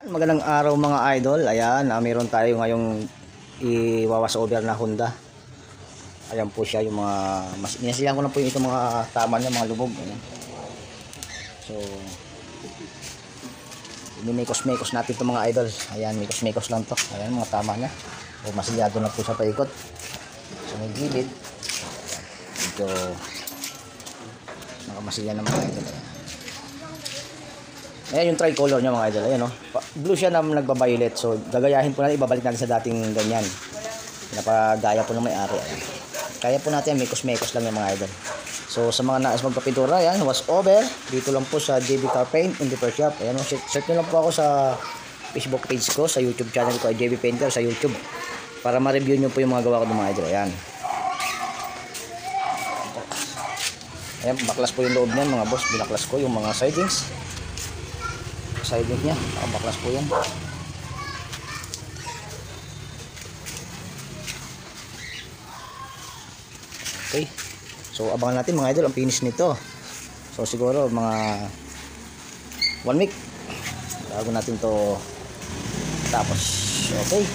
Magandang araw mga idol. Ayan, meron tayo ngayong i-wawas over na Honda. Ayan po siya yung mga minasilan ko lang po yung itong mga tama niya, mga lubog. Ayan. So minimikos-mikos natin itong mga idol. Ayan, mikos-mikos lang to. Ayan, mga tama niya. O masilyado na po sa paikot. So may gilid. Ito nakamasilya na mga idol. Ayan yung tricolor niya mga idol. Ayan o. Blue siya na nagba-violet. So gagayahin po natin. Ibabalik natin sa dating ganyan. Napagaya po ng may-ari. Kaya po natin. Mekos-mekos lang yung mga idol. So sa mga nais magpapintura. Ayan. Was over. Dito lang po sa JB Car Paint in the first shop. Ayan o. Search nyo lang po ako sa Facebook page ko. Sa YouTube channel ko ay JB Painter sa YouTube. Para ma-review nyo po yung mga gawa ko ng mga idol. Ayan. Ayan. Baklas po yung loob niyan mga boss. Binaklas ko yung mga sidings. Siding niya, baklas po yan. Okay, so abangan natin mga idol ang finish nito. So siguro mga 1 week bago natin to tapos. Okay.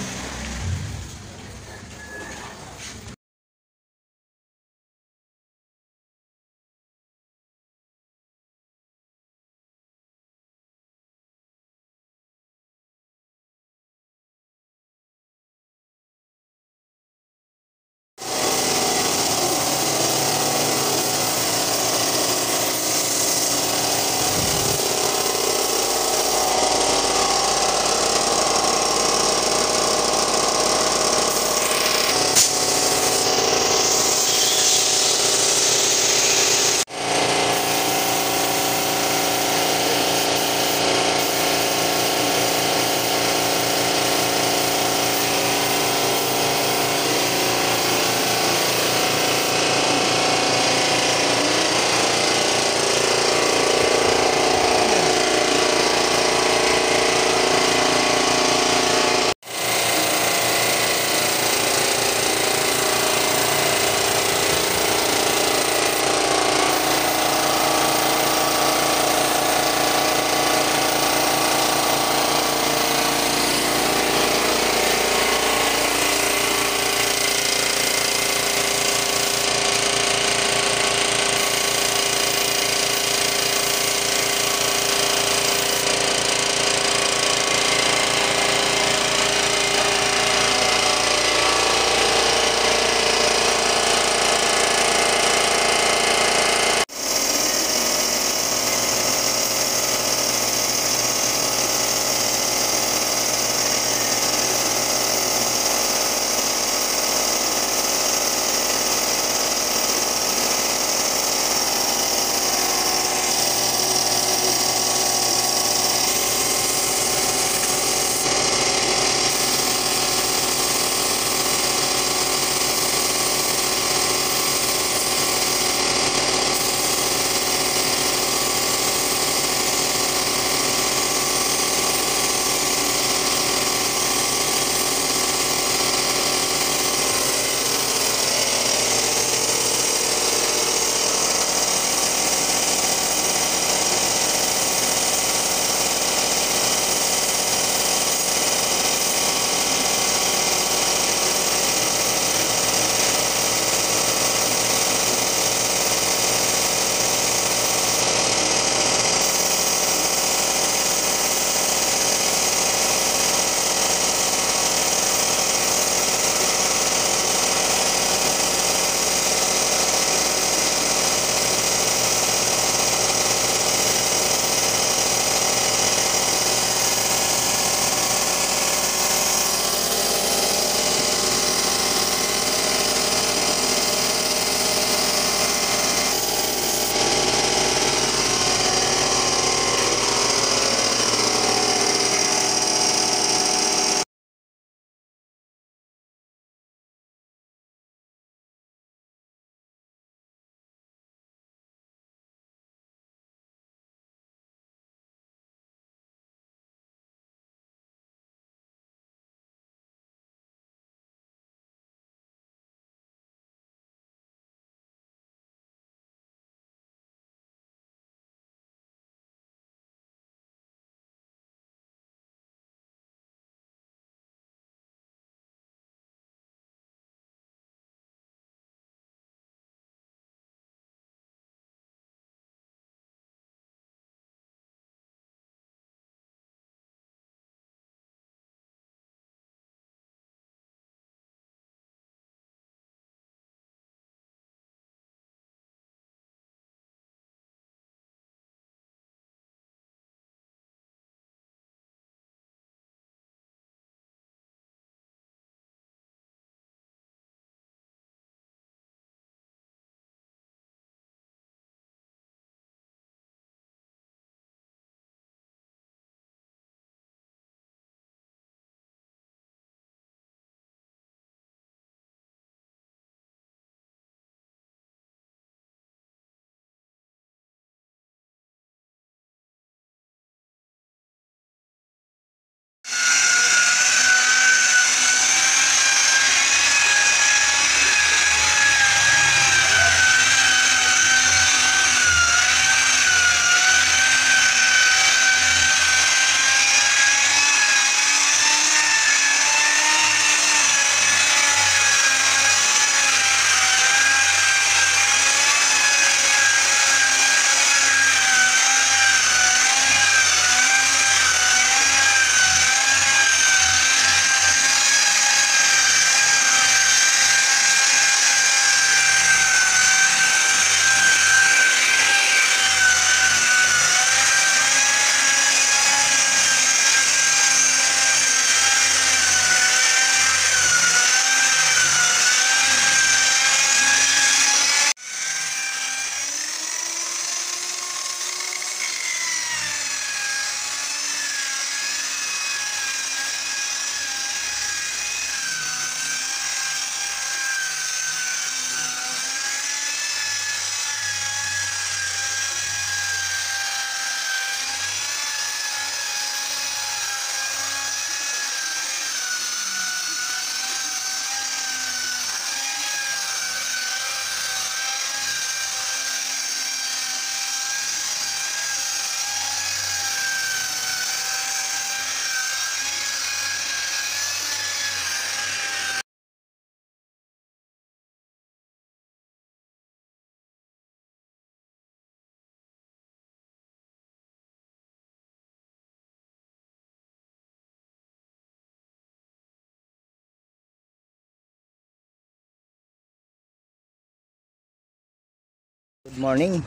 Good morning.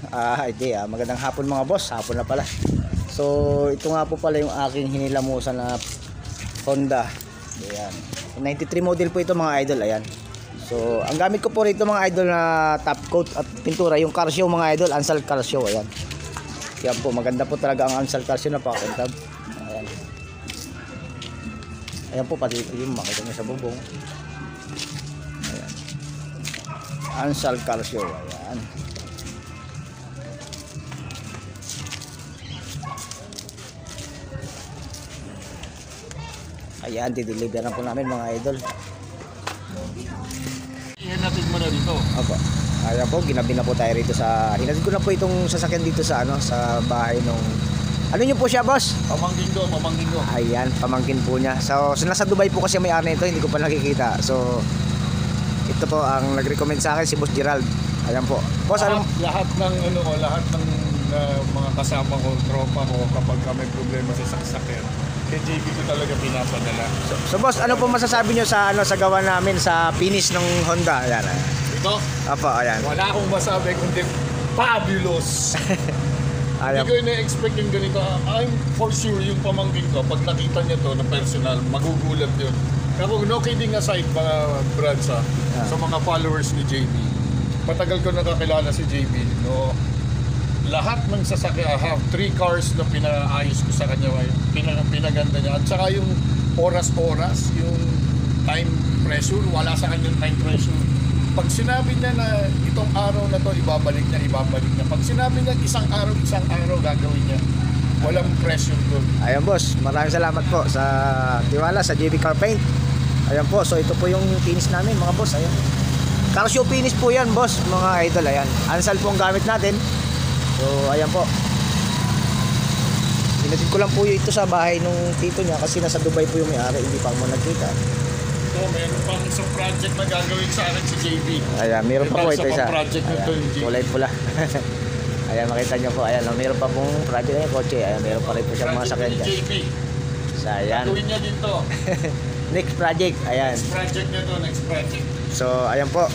Magandang hapon mga boss. Hapon na pala. So, ito nga po pala yung aking hinilamusan na Honda. Ayan. 93 model po ito mga idol. Ayan. So, ang gamit ko po rito mga idol na top coat at pintura, yung Carsio mga idol, Ansal Carsio. Ayan. Yan po, maganda po talaga ang Ansal Carsio na pakintab. Ayan. Ayan po, pati yung makita nyo sa bubong. Ayan. Ansal Carsio. Ayan. Ayan, dideliveran po namin mga idol. Hinatid mo na dito. Opo. Ayan po, ginabi na po tayo rito sa... Hinatid ko na po itong sasakyan dito sa sa bahay nung... Ano nyo po siya, boss? Pamangkin ko. Ayan, pamangkin po niya. So, nasa Dubai po kasi may-ari nito, hindi ko pa nakikita. So, ito po ang nag-recommend sa akin si Boss Gerald. Ayan po. Boss, lahat ng mga kasama ko, tropa ko, kapag may problema sa sasakyan, kay JB ko talaga pinapadala. So boss, ano po masasabi nyo sa sa gawa namin sa finish ng Honda? Ayan. Ito? Opo, ayan. Wala akong masabi kundi fabulous. Hindi ko ina-expect yung ganito. I'm for sure yung pamangkin ko, pag nakita niya to na personal, magugulat yun. Pero no kidding aside mga brads sa mga followers ni JB, matagal ko nakakilala si JB. No? Lahat ng sasakyan, I have 3 cars na pinaayos ko sa kanya, pinaganda niya. At saka yung oras-oras, yung time pressure, wala sa kanyang time pressure. Pag sinabi niya na itong araw na to ibabalik niya. Pag sinabi niya isang araw gagawin niya. Walang pressure doon. Ayan boss, maraming salamat po sa tiwala sa JB Car Paint. Ayan po, so ito po yung finish namin mga boss. Ayan. Carsio finish po yan boss, mga idol. Ayan. Ansal po ang gamit natin. So, ayan po. Hinatid ko lang po ito sa bahay nung tito niya kasi nasa Dubai po yung may-ari, hindi pa ako nagkita. Ito, meron pang isang project na gagawin sa akin si JB. Ayan, meron pa po ito isa. Project nito ni JB. Kulay pula. Ayan, makita nyo po. Ayan, meron pa pong project na yung kotse. Ayan, meron pa rin po siyang mga sakyan dyan. JB. So, ayan. Gagawin niya dito. Next project. Ayan. Next project niya to, next project. So, ayan po.